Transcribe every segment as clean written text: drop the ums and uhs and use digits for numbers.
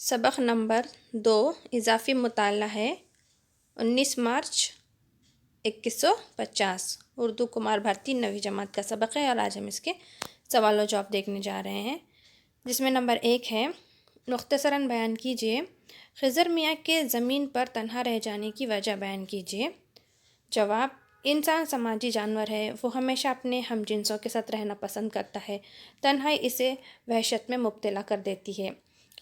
سبق نمبر 2 اضافی مطالعہ ہے 19 مارچ 2150 اردو کمار بھارتی 9ویں جماعت کا سبق ہے اور آج ہم اس کے سوال و جواب دیکھنے جا رہے ہیں، جس میں نمبر 1 ہے مختصراً بیان کیجیے خضر میاں کے زمین پر تنہا رہ جانے کی وجہ بیان کیجیے۔ جواب: انسان سماجی جانور ہے، وہ ہمیشہ اپنے ہم جنسوں کے ساتھ رہنا پسند کرتا ہے، تنہائی اسے وحشت میں مبتلا کر دیتی ہے۔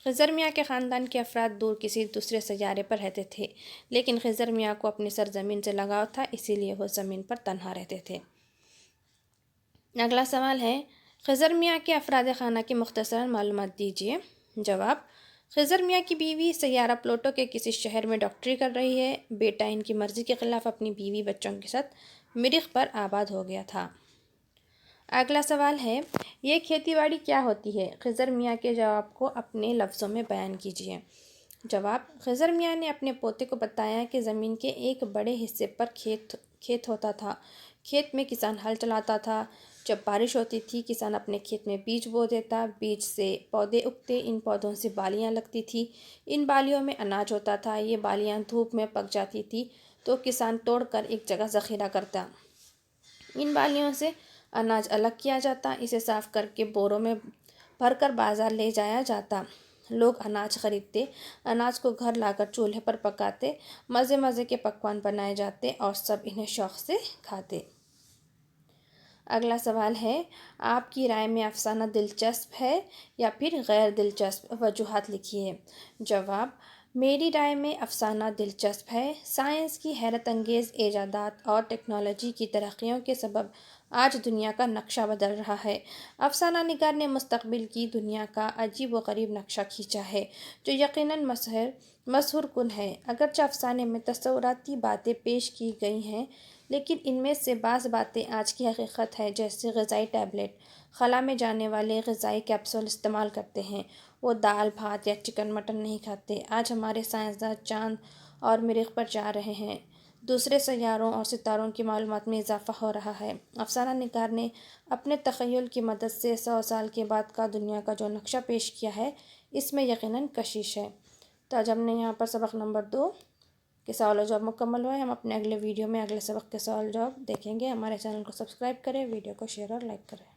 خضر میاں کے خاندان کے افراد دور کسی دوسرے سیارے پر رہتے تھے، لیکن خضر میاں کو اپنی سرزمین سے لگاؤ تھا، اسی لیے وہ زمین پر تنہا رہتے تھے۔ اگلا سوال ہے خضر میاں کے افراد خانہ کی مختصراً معلومات دیجیے۔ جواب: خضر میاں کی بیوی سیارہ پلوٹو کے کسی شہر میں ڈاکٹری کر رہی ہے، بیٹا ان کی مرضی کے خلاف اپنی بیوی بچوں کے ساتھ مریخ پر آباد ہو گیا تھا۔ اگلا سوال ہے یہ کھیتی باڑی کیا ہوتی ہے؟ خضر میاں کے جواب کو اپنے لفظوں میں بیان کیجیے۔ جواب: خضر میاں نے اپنے پوتے کو بتایا کہ زمین کے ایک بڑے حصے پر کھیت ہوتا تھا، کھیت میں کسان ہل چلاتا تھا، جب بارش ہوتی تھی کسان اپنے کھیت میں بیج بو دیتا، بیج سے پودے اگتے، ان پودوں سے بالیاں لگتی تھی، ان بالیوں میں اناج ہوتا تھا، یہ بالیاں دھوپ میں پک جاتی تھی تو کسان توڑ کر ایک جگہ ذخیرہ کرتا، ان بالیوں سے اناج الگ کیا جاتا، اسے صاف کر کے بوروں میں بھر کر بازار لے جایا جاتا، لوگ اناج خریدتے، اناج کو گھر لا کر چولہے پر پکاتے، مزے مزے کے پکوان بنائے جاتے اور سب انہیں شوق سے کھاتے۔ اگلا سوال ہے آپ کی رائے میں افسانہ دلچسپ ہے یا پھر غیر دلچسپ؟ وجوہات لکھیے۔ جواب: میری رائے میں افسانہ دلچسپ ہے۔ سائنس کی حیرت انگیز ایجادات اور ٹیکنالوجی کی ترقیوں کے سبب آج دنیا کا نقشہ بدل رہا ہے۔ افسانہ نگار نے مستقبل کی دنیا کا عجیب و غریب نقشہ کھینچا ہے، جو یقیناً مسحور کن ہے۔ اگرچہ افسانے میں تصوراتی باتیں پیش کی گئی ہیں، لیکن ان میں سے بعض باتیں آج کی حقیقت ہے، جیسے غذائی ٹیبلٹ، خلا میں جانے والے غذائی کیپسول استعمال کرتے ہیں، وہ دال بھات یا چکن مٹن نہیں کھاتے۔ آج ہمارے سائنسداں چاند اور مریخ پر جا رہے ہیں، دوسرے سیاروں اور ستاروں کی معلومات میں اضافہ ہو رہا ہے۔ افسانہ نگار نے اپنے تخیل کی مدد سے 100 سال کے بعد کا دنیا کا جو نقشہ پیش کیا ہے، اس میں یقیناً کشش ہے۔ تو آج ہم نے یہاں پر سبق نمبر 2 کے سوال و جواب مکمل ہوئے۔ ہم اپنے اگلے ویڈیو میں اگلے سبق کے سوال جواب دیکھیں گے۔ ہمارے چینل کو سبسکرائب کریں، ویڈیو کو شیئر اور لائک کریں۔